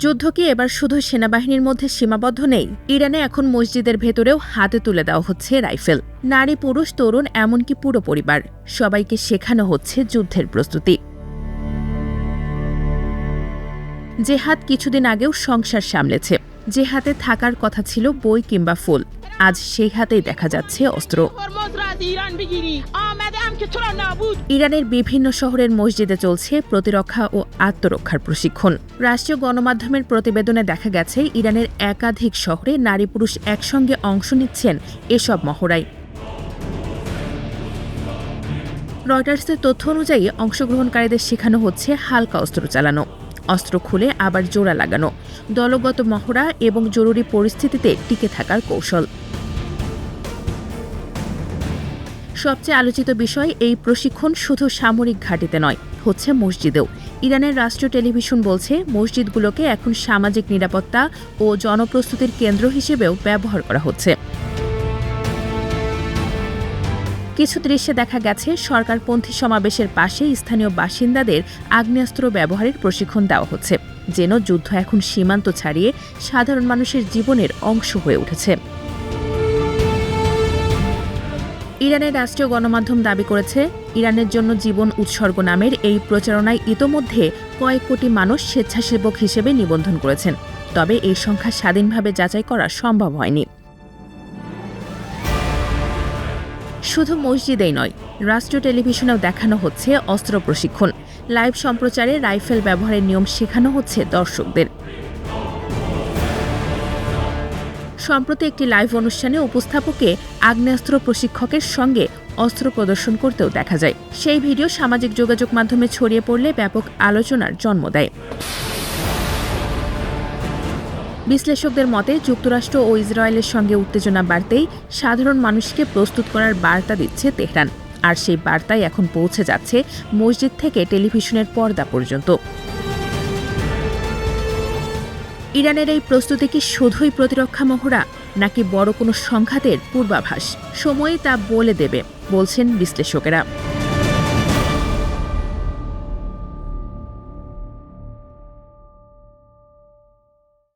যুদ্ধ কি এবার শুধু সেনাবাহিনীর মধ্যে সীমাবদ্ধ নেই? ইরানে এখন মসজিদের ভেতরেও হাতে তুলে দেওয়া হচ্ছে রাইফেল। নারী, পুরুষ, তরুণ, এমনকি পুরো পরিবার, সবাইকে শেখানো হচ্ছে যুদ্ধের প্রস্তুতি। যে হাত কিছুদিন আগেও সংসার সামলেছে, যে হাতে থাকার কথা ছিল বই কিংবা ফুল, আজ সেই হাতেই দেখা যাচ্ছে অস্ত্র। ইরানের বিভিন্ন শহরের মসজিদে চলছে প্রতিরক্ষা ও আত্মরক্ষার প্রশিক্ষণ। রাষ্ট্রীয় গণমাধ্যমের প্রতিবেদনে দেখা গেছে, ইরানের একাধিক শহরে নারী পুরুষ একসঙ্গে অংশ নিচ্ছেন এসব মহড়ায়। রয়টার্সের তথ্য অনুযায়ী অংশগ্রহণকারীদের শেখানো হচ্ছে হালকা অস্ত্র চালানো, অস্ত্র খুলে আবার জোড়া লাগানো, দলগত মহড়া এবং জরুরি পরিস্থিতিতে টিকে থাকার কৌশল। সবচেয়ে আলোচিত বিষয়, এই প্রশিক্ষণ শুধু সামরিক ঘাঁটিতে নয়, হচ্ছে মসজিদেও। ইরানের রাষ্ট্রীয় টেলিভিশন বলছে, মসজিদগুলোকে এখন সামাজিক নিরাপত্তা ও জনপ্রস্তুতির কেন্দ্র হিসেবেও ব্যবহার করা হচ্ছে। কিছু দৃশ্যে দেখা গেছে, সরকারপন্থী সমাবেশের পাশে স্থানীয় বাসিন্দাদের আগ্নেয়াস্ত্র ব্যবহারের প্রশিক্ষণ দেওয়া হচ্ছে, যেন যুদ্ধ এখন সীমান্ত ছাড়িয়ে সাধারণ মানুষের জীবনের অংশ হয়ে উঠেছে। ইরানের রাষ্ট্রীয় গণমাধ্যম দাবি করেছে, ইরানের জন্য জীবন উৎসর্গ নামের এই প্রচারণায় ইতোমধ্যে কয়েক কোটি মানুষ স্বেচ্ছাসেবক হিসেবে নিবন্ধন করেছেন। তবে এই সংখ্যা স্বাধীনভাবে যাচাই করা সম্ভব হয়নি। শুধু মসজিদেই নয়, রাষ্ট্রীয় টেলিভিশনেও দেখানো হচ্ছে অস্ত্র প্রশিক্ষণ। লাইভ সম্প্রচারে রাইফেল ব্যবহারের নিয়ম শেখানো হচ্ছে দর্শকদের। সম্প্রতি একটি লাইভ অনুষ্ঠানে উপস্থাপককে আগ্নেয়াস্ত্র প্রশিক্ষকের সঙ্গে অস্ত্র প্রদর্শন করতেও দেখা যায়। সেই ভিডিও সামাজিক যোগাযোগ মাধ্যমে ছড়িয়ে পড়লে ব্যাপক আলোচনার জন্ম দেয়। বিশ্লেষকদের মতে, যুক্তরাষ্ট্র ও ইসরায়েলের সঙ্গে উত্তেজনা বাড়তেই সাধারণ মানুষকে প্রস্তুত করার বার্তা দিচ্ছে তেহরান, আর সেই বার্তাই এখন পৌঁছে যাচ্ছে মসজিদ থেকে টেলিভিশনের পর্দা পর্যন্ত। ইরানের এই প্রস্তুতি কি শুধুই প্রতিরক্ষা মহড়া, নাকি বড় কোনো সংঘাতের পূর্বাভাস? সময়ই তা বলে দেবে, বলছেন বিশ্লেষকেরা।